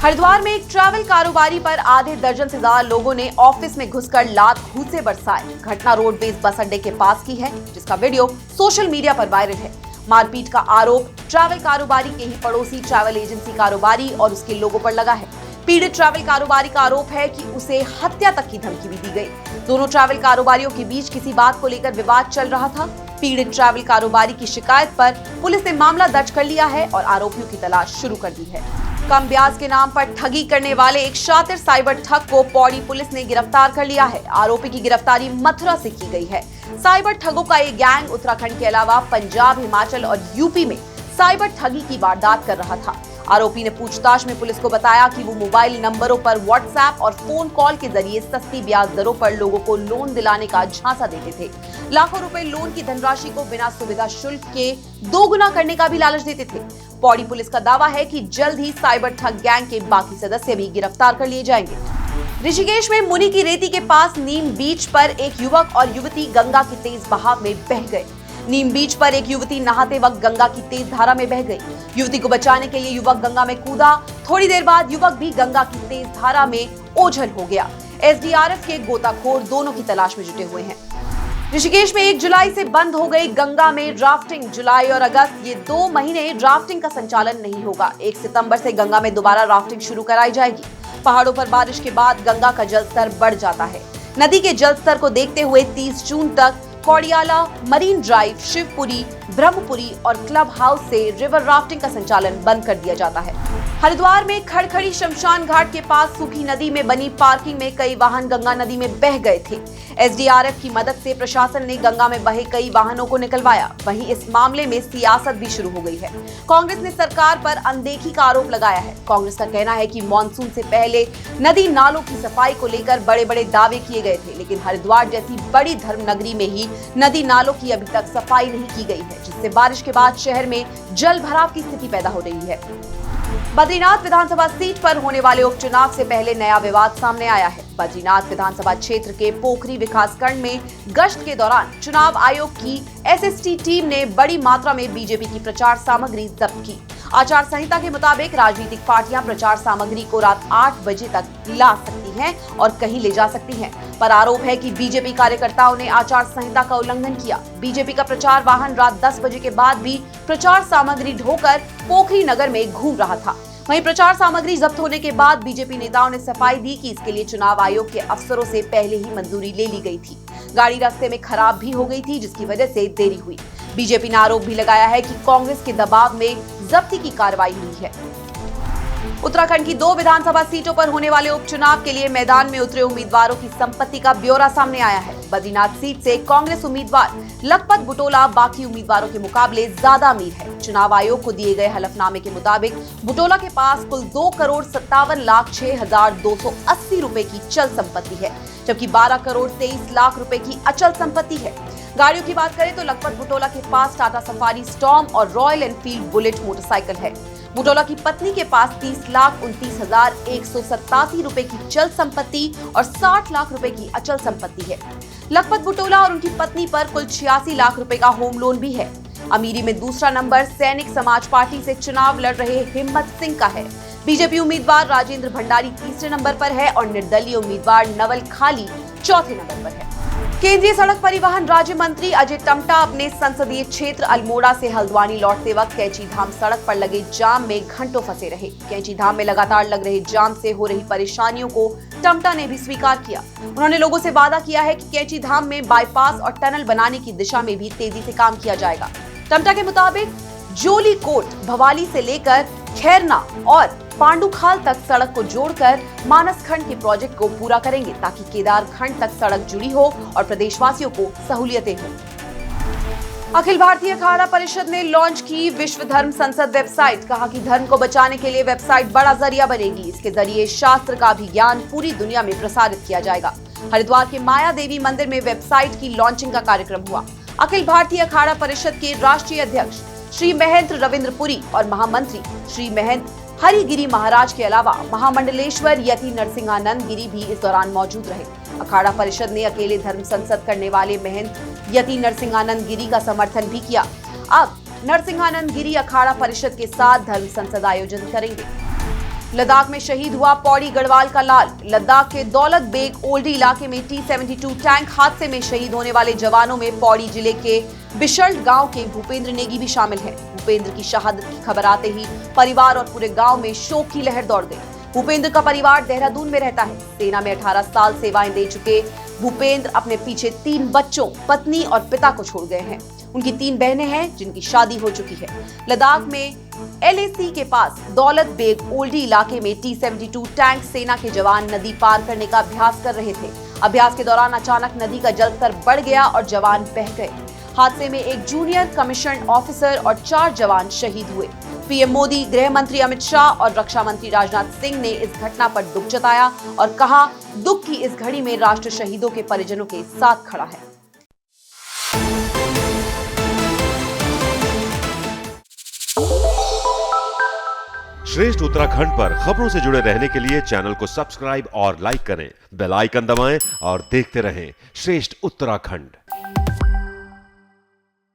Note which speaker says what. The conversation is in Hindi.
Speaker 1: हरिद्वार में एक ट्रैवल कारोबारी पर आधे दर्जन से ज्यादा लोगों ने ऑफिस में घुसकर लात घूंसे बरसाए। घटना रोडवेज बस अड्डे के पास की है, जिसका वीडियो सोशल मीडिया पर वायरल है। मारपीट का आरोप ट्रैवल कारोबारी के ही पड़ोसी ट्रैवल एजेंसी कारोबारी और उसके लोगों पर लगा है। पीड़ित ट्रैवल कारोबारी का आरोप है कि उसे हत्या तक की धमकी भी दी गई। दोनों ट्रैवल कारोबारियों के बीच किसी बात को लेकर विवाद चल रहा था। पीड़ित ट्रैवल कारोबारी की शिकायत पर पुलिस ने मामला दर्ज कर लिया है और आरोपियों की तलाश शुरू कर दी है। कम ब्याज के नाम पर ठगी करने वाले एक शातिर साइबर ठग को पौड़ी पुलिस ने गिरफ्तार कर लिया है। आरोपी की गिरफ्तारी मथुरा से की गई है। साइबर ठगों का ये गैंग उत्तराखंड के अलावा पंजाब, हिमाचल और यूपी में साइबर ठगी की वारदात कर रहा था। आरोपी ने पूछताछ में पुलिस को बताया कि वो मोबाइल नंबरों पर व्हाट्सएप और फोन कॉल के जरिए सस्ती ब्याज दरों पर लोगों को लोन दिलाने का झांसा देते थे। लाखों रुपए लोन की धनराशि को बिना सुविधा शुल्क के 2 गुना करने का भी लालच देते थे। पौड़ी पुलिस का दावा है कि जल्द ही साइबर ठग गैंग के बाकी सदस्य भी गिरफ्तार कर लिए जाएंगे। ऋषिकेश में मुनि की रेती के पास नीम बीच पर एक युवक और युवती गंगा की तेज बहाव में बह गए। नीम बीच पर एक युवती नहाते वक्त गंगा की तेज धारा में बह गई। युवती को बचाने के लिए युवक गंगा में कूदा। थोड़ी देर बाद युवक भी गंगा की तेज धारा में ओझल हो गया। एसडीआरएफ के गोताखोर दोनों की तलाश में जुटे हुए हैं। ऋषिकेश में 1 जुलाई से बंद हो गई गंगा में राफ्टिंग। जुलाई और अगस्त ये 2 महीने राफ्टिंग का संचालन नहीं होगा। 1 सितंबर से गंगा में दोबारा राफ्टिंग शुरू कराई जाएगी। पहाड़ों पर बारिश के बाद गंगा का जलस्तर बढ़ जाता है। नदी के जलस्तर को देखते हुए 30 जून तक कौड़ियाला, मरीन ड्राइव, शिवपुरी, ब्रह्मपुरी और क्लब हाउस से रिवर राफ्टिंग का संचालन बंद कर दिया जाता है। हरिद्वार में खड़खड़ी शमशान घाट के पास सूखी नदी में बनी पार्किंग में कई वाहन गंगा नदी में बह गए थे। एसडीआरएफ की मदद से प्रशासन ने गंगा में बहे कई वाहनों को निकलवाया। वहीं इस मामले में सियासत भी शुरू हो गई है। कांग्रेस ने सरकार पर अनदेखी का आरोप लगाया है। कांग्रेस का कहना है कि मानसून से पहले नदी नालों की सफाई को लेकर बड़े बड़े दावे किए गए थे, लेकिन हरिद्वार जैसी बड़ी धर्म नगरी में ही नदी नालों की अभी तक सफाई नहीं की गई है, जिससे बारिश के बाद शहर में जल भराव की स्थिति पैदा हो रही है। बद्रीनाथ विधानसभा सीट पर होने वाले उपचुनाव से पहले नया विवाद सामने आया है। बद्रीनाथ विधानसभा क्षेत्र के पोखरी विकासखंड में गश्त के दौरान चुनाव आयोग की एसएसटी टीम ने बड़ी मात्रा में बीजेपी की प्रचार सामग्री जब्त की। आचार संहिता के मुताबिक राजनीतिक पार्टियां प्रचार सामग्री को रात 8 बजे तक ला सकती हैं और कहीं ले जा सकती हैं, पर आरोप है कि बीजेपी कार्यकर्ताओं ने आचार संहिता का उल्लंघन किया। बीजेपी का प्रचार वाहन रात 10 बजे के बाद भी प्रचार सामग्री ढोकर पोखरी नगर में घूम रहा था। वहीं प्रचार सामग्री जब्त होने के बाद बीजेपी नेताओं ने सफाई दी कि इसके लिए चुनाव आयोग के अफसरों से पहले ही मंजूरी ले ली गई थी। गाड़ी रास्ते में खराब भी हो गई थी, जिसकी वजह से देरी हुई। बीजेपी ने आरोप भी लगाया है कि कांग्रेस के दबाव में जब्ती की कार्रवाई हुई है। उत्तराखंड की 2 विधानसभा सीटों पर होने वाले उपचुनाव के लिए मैदान में उतरे उम्मीदवारों की संपत्ति का ब्यौरा सामने आया है। बद्रीनाथ सीट से कांग्रेस उम्मीदवार लखपत बुटोला बाकी उम्मीदवारों के मुकाबले ज्यादा अमीर है। चुनाव आयोग को दिए गए हलफनामे के मुताबिक बुटोला के पास कुल 2,57,06,280 रुपए की चल संपत्ति है, जबकि 12,23 लाख रुपए की अचल संपत्ति है। गाड़ियों की बात करें तो लखपत बुटोला के पास टाटा सफारी स्टॉर्म और रॉयल एनफील्ड बुलेट मोटरसाइकिल है। बुटोला की पत्नी के पास 30,29,187 रुपए की चल संपत्ति और 60 लाख रुपए की अचल संपत्ति है। लखपत बुटोला और उनकी पत्नी पर कुल 86 लाख रुपए का होम लोन भी है। अमीरी में दूसरा नंबर सैनिक समाज पार्टी से चुनाव लड़ रहे हिम्मत सिंह का है। बीजेपी उम्मीदवार राजेंद्र भंडारी तीसरे नंबर पर है और निर्दलीय उम्मीदवार नवल खाली चौथे नंबर पर है। केंद्रीय सड़क परिवहन राज्य मंत्री अजय टम्टा अपने संसदीय क्षेत्र अल्मोड़ा से हल्द्वानी लौटते वक्त कैंची धाम सड़क पर लगे जाम में घंटों फंसे रहे। कैंची धाम में लगातार लग रहे जाम से हो रही परेशानियों को टम्टा ने भी स्वीकार किया। उन्होंने लोगों से वादा किया है कि कैंची धाम में बाईपास और टनल बनाने की दिशा में भी तेजी से काम किया जाएगा। टम्टा के मुताबिक जोली कोट भवाली से लेकर खैरना और पांडुखाल तक सड़क को जोड़कर मानस खंड के प्रोजेक्ट को पूरा करेंगे, ताकि केदार खंड तक सड़क जुड़ी हो और प्रदेशवासियों को सहूलियतें हों। अखिल भारतीय अखाड़ा परिषद ने लॉन्च की विश्व धर्म संसद वेबसाइट। कहा कि धर्म को बचाने के लिए वेबसाइट बड़ा जरिया बनेगी। इसके जरिए शास्त्र का भी ज्ञान पूरी दुनिया में प्रसारित किया जाएगा। हरिद्वार के माया देवी मंदिर में वेबसाइट की लॉन्चिंग का कार्यक्रम हुआ। अखिल भारतीय अखाड़ा परिषद के राष्ट्रीय अध्यक्ष श्री महंत रविंद्र पुरी और महामंत्री श्री महंत हरिगिरी महाराज के अलावा महामंडलेश्वर यति नरसिंहानंद गिरी भी इस दौरान मौजूद रहे। अखाड़ा परिषद ने अकेले धर्म संसद करने वाले महंत यति नरसिंहानंद गिरी का समर्थन भी किया। अब नरसिंहानंद गिरी अखाड़ा परिषद के साथ धर्म संसद आयोजन करेंगे। लद्दाख में शहीद हुआ पौड़ी गढ़वाल का लाल। लद्दाख के दौलत बेग ओल्डी इलाके में T-72 टैंक हादसे में शहीद होने वाले जवानों में पौड़ी जिले के बिशल्ट गांव के भूपेंद्र नेगी भी शामिल हैं। भूपेंद्र की शहादत की खबर आते ही परिवार और पूरे गांव में शोक की लहर दौड़ गई। भूपेंद्र का परिवार देहरादून में रहता है। सेना में 18 साल सेवाएं दे चुके भूपेंद्र अपने पीछे 3 बच्चों, पत्नी और पिता को छोड़ गए हैं। उनकी 3 बहनें हैं जिनकी शादी हो चुकी है। लद्दाख में LAC के पास दौलत बेग ओल्डी इलाके में T-72 टैंक सेना के जवान नदी पार करने का अभ्यास कर रहे थे। अभ्यास के दौरान अचानक नदी का जलस्तर बढ़ गया और जवान बह गए। हादसे में एक जूनियर कमीशन ऑफिसर और 4 जवान शहीद हुए। पीएम मोदी, गृह मंत्री अमित शाह और रक्षा मंत्री राजनाथ सिंह ने इस घटना पर दुख जताया और कहा, दुख की इस घड़ी में राष्ट्र शहीदों के परिजनों के साथ खड़ा है।
Speaker 2: श्रेष्ठ उत्तराखंड पर खबरों से जुड़े रहने के लिए चैनल को सब्सक्राइब और लाइक करें, बेल आइकन दबाएं और देखते रहें श्रेष्ठ उत्तराखंड।